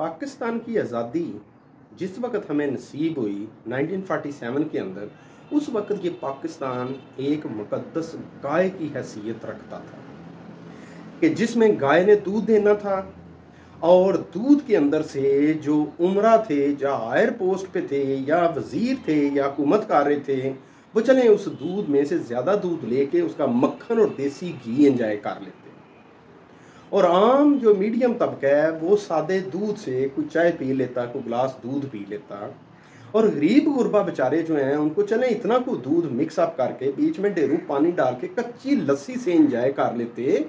पाकिस्तान की आज़ादी जिस वक्त हमें नसीब हुई 1947 के अंदर, उस वक्त ये पाकिस्तान एक मुकद्दस गाय की हैसियत रखता था कि जिसमें गाय ने दूध देना था, और दूध के अंदर से जो उमरा थे, या हायर पोस्ट पे थे, या वजीर थे, या हुकूमतकार थे, वो चले उस दूध में से ज़्यादा दूध लेके उसका मक्खन और देसी घी एंजॉय कर लेते। और आम जो मीडियम तबका है वो सादे दूध से कोई चाय पी लेता, कोई गिलास दूध पी लेता, और गरीब गुरबा बेचारे जो हैं उनको चले इतना को दूध मिक्स अप करके बीच में ढेरू पानी डाल के कच्ची लस्सी से एंजॉय कर लेते।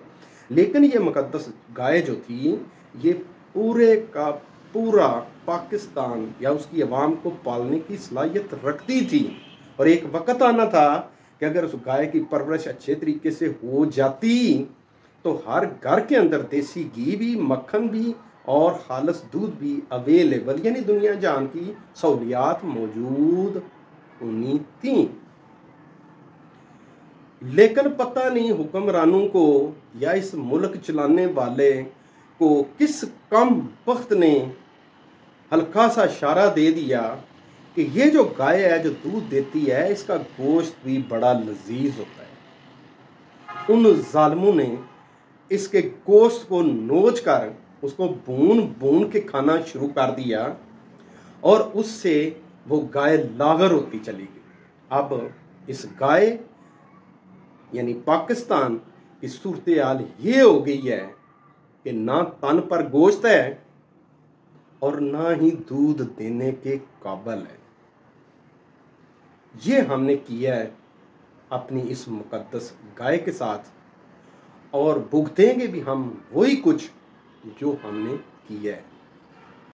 लेकिन ये मुकद्दस गाय जो थी, ये पूरे का पूरा पाकिस्तान या उसकी आवाम को पालने की सलाहियत रखती थी। और एक वक्त आना था कि अगर उस गाय की परवरिश अच्छे तरीके से हो जाती तो हर घर के अंदर देसी घी भी, मक्खन भी और खालिस दूध भी अवेलेबल, यानी दुनिया जहान की सहूलियात मौजूद होनी थी। लेकिन पता नहीं हुक्मरानों को या इस मुल्क चलाने वाले को किस कम वक्त ने हल्का सा इशारा दे दिया कि ये जो गाय है जो दूध देती है, इसका गोश्त भी बड़ा लजीज होता है। उन जालिमों ने इसके गोश्त को नोच कर उसको भून भून के खाना शुरू कर दिया, और उससे वो गाय लागर होती चली गई। अब इस गाय यानी पाकिस्तान की सूरत हाल ये हो गई है कि ना तन पर गोश्त है और ना ही दूध देने के काबिल है। ये हमने किया है अपनी इस मुकद्दस गाय के साथ, और भुगतेंगे भी हम वही कुछ जो हमने किया है।